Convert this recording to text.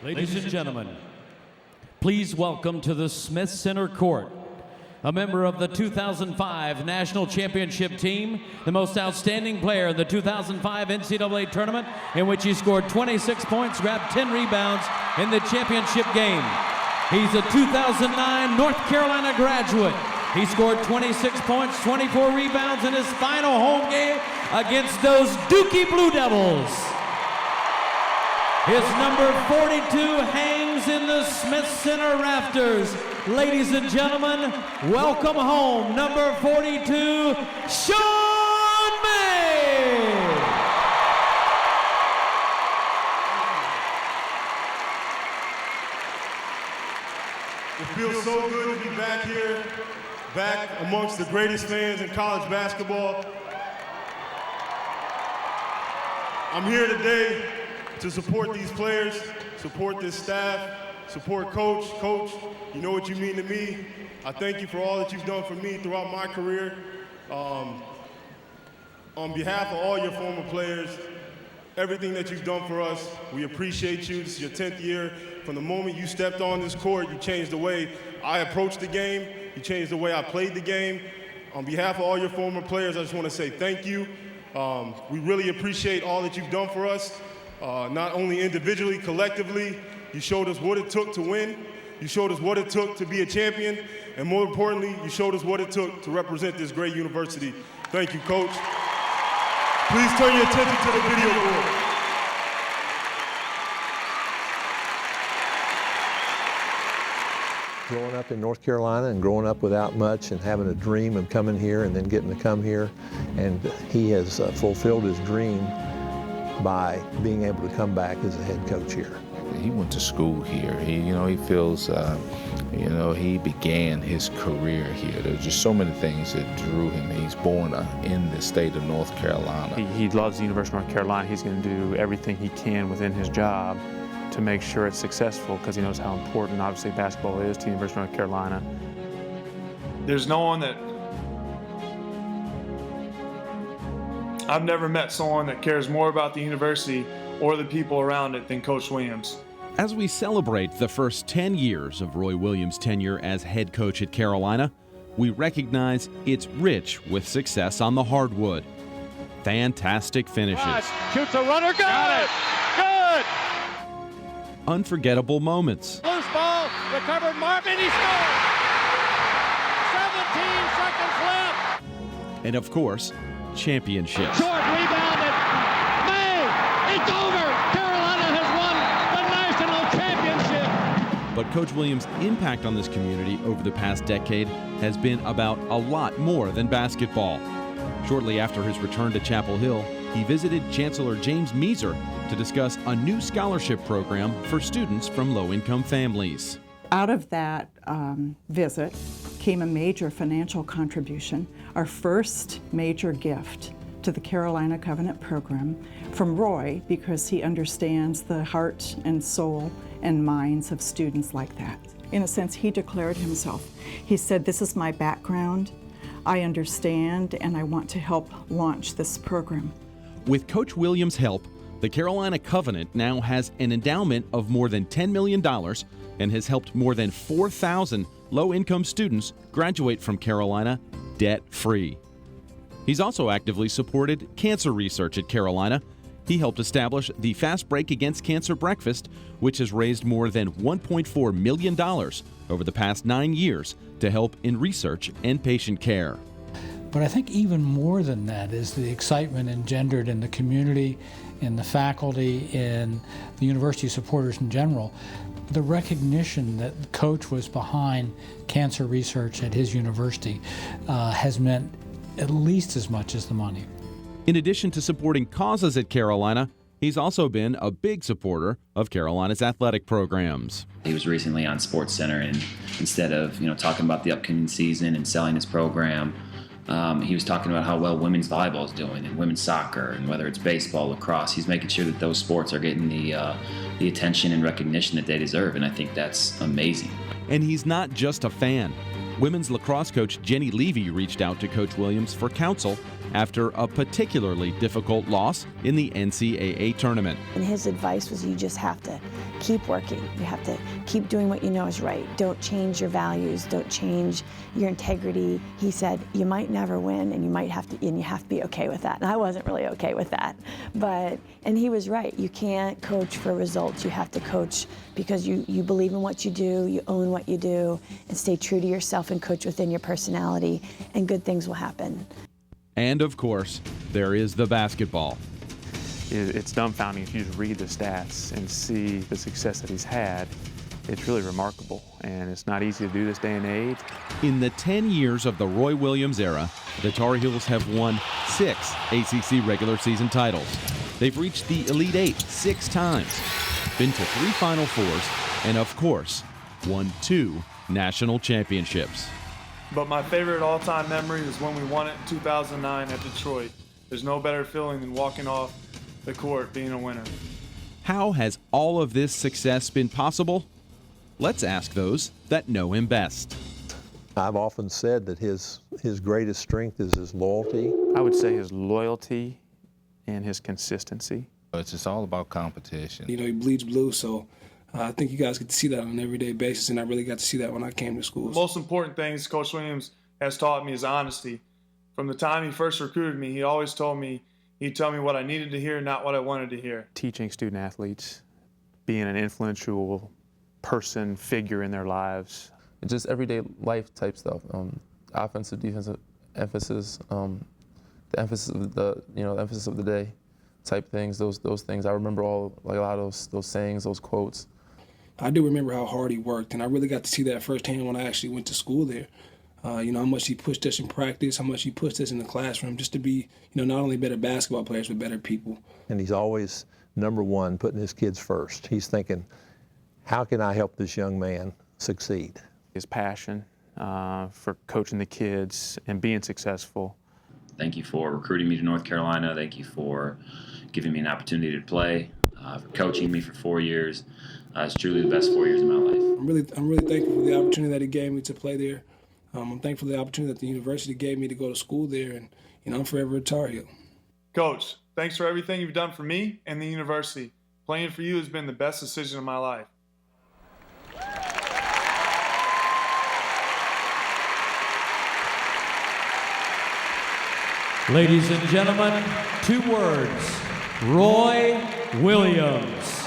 Ladies and gentlemen, please welcome to the Smith Center Court a member of the 2005 National Championship team, the most outstanding player in the 2005 NCAA tournament, in which he scored 26 points, grabbed 10 rebounds in the championship game. He's a 2009 North Carolina graduate. He scored 26 points, 24 rebounds in his final home game against those Dookie Blue Devils. His number 42 hangs in the Smith Center rafters. Ladies and gentlemen, welcome home, number 42, Sean May. It feels so good to be back here, back amongst the greatest fans in college basketball. I'm here today to support these players, support this staff, support Coach. Coach, you know what you mean to me. I thank you for all that you've done for me throughout my career. On behalf of all your former players, everything that you've done for us, we appreciate you. This is your 10th year. From the moment you stepped on this court, you changed the way I approached the game. You changed the way I played the game. On behalf of all your former players, I just want to say thank you. We really appreciate all that you've done for us. Not only individually, collectively, you showed us what it took to win, you showed us what it took to be a champion, and more importantly, you showed us what it took to represent this great university. Thank you, Coach. Please turn your attention to the video board. Growing up in North Carolina and growing up without much and having a dream of coming here and then getting to come here, and he has fulfilled his dream by being able to come back as a head coach here. He went to school here. He feels, he began his career here. There's just so many things that drew him. He's born in the state of North Carolina. He loves the University of North Carolina. He's going to do everything he can within his job to make sure it's successful, because he knows how important, obviously, basketball is to the University of North Carolina. There's no one that I've never met someone that cares more about the university or the people around it than Coach Williams. As we celebrate the first 10 years of Roy Williams' tenure as head coach at Carolina, we recognize it's rich with success on the hardwood. Fantastic finishes. Shoots a runner, got it! Good! Unforgettable moments. Loose ball, recovered Marvin, he scores! 17 seconds left! And of course, championships. Short rebounded. May! It's over! Carolina has won the national championship! But Coach Williams' impact on this community over the past decade has been about a lot more than basketball. Shortly after his return to Chapel Hill, he visited Chancellor James Measer to discuss a new scholarship program for students from low-income families. Out of that visit came a major financial contribution, our first major gift to the Carolina Covenant program from Roy, because he understands the heart and soul and minds of students like that. In a sense, he declared himself. He said, "This is my background, I understand, and I want to help launch this program." With Coach Williams' help, the Carolina Covenant now has an endowment of more than $10 million and has helped more than 4,000 low-income students graduate from Carolina debt-free. He's also actively supported cancer research at Carolina. He helped establish the Fast Break Against Cancer Breakfast, which has raised more than $1.4 million over the past 9 years to help in research and patient care. But I think even more than that is the excitement engendered in the community, in the faculty, in the university supporters in general. The recognition that the coach was behind cancer research at his university has meant at least as much as the money. In addition to supporting causes at Carolina, he's also been a big supporter of Carolina's athletic programs. He was recently on SportsCenter, and instead of talking about the upcoming season and selling his program, he was talking about how well women's volleyball is doing, and women's soccer, and whether it's baseball, lacrosse. He's making sure that those sports are getting the attention and recognition that they deserve, and I think that's amazing. And he's not just a fan. Women's lacrosse coach Jenny Levy reached out to Coach Williams for counsel after a particularly difficult loss in the NCAA tournament. And his advice was you just have to keep working. You have to keep doing what you know is right. Don't change your values. Don't change your integrity. He said you might never win and you have to be okay with that. And I wasn't really okay with that. And he was right. You can't coach for results. You have to coach because you believe in what you do, you own what you do, and stay true to yourself and coach within your personality, and good things will happen. And of course, there is the basketball. It's dumbfounding if you just read the stats and see the success that he's had. It's really remarkable, and it's not easy to do this day and age. In the 10 years of the Roy Williams era, the Tar Heels have won 6 ACC regular season titles. They've reached the Elite Eight 6 times, been to 3 Final Fours, and of course, won 2 national championships. But my favorite all-time memory was when we won it in 2009 at Detroit. There's no better feeling than walking off the court being a winner. How has all of this success been possible? Let's ask those that know him best. I've often said that his greatest strength is his loyalty. I would say his loyalty and his consistency. It's just all about competition. You know, he bleeds blue, so I think you guys get to see that on an everyday basis, and I really got to see that when I came to school. The most important things Coach Williams has taught me is honesty. From the time he first recruited me, he always told me, he'd tell me what I needed to hear, not what I wanted to hear. Teaching student athletes, being an influential person, figure in their lives. Just everyday life type stuff. Offensive, defensive emphasis, the emphasis of the emphasis of the day type things. Those things. I remember a lot of those sayings, those quotes. I do remember how hard he worked, and I really got to see that firsthand when I actually went to school there. How much he pushed us in practice, how much he pushed us in the classroom, just to be, not only better basketball players, but better people. And he's always number one, putting his kids first. He's thinking, how can I help this young man succeed? His passion for coaching the kids and being successful. Thank you for recruiting me to North Carolina. Thank you for giving me an opportunity to play, for coaching me for 4 years. It's truly the best 4 years of my life. I'm really thankful for the opportunity that he gave me to play there. I'm thankful for the opportunity that the university gave me to go to school there, and I'm forever a Tar Heel. Coach, thanks for everything you've done for me and the university. Playing for you has been the best decision of my life. Ladies and gentlemen, 2 words, Roy Williams.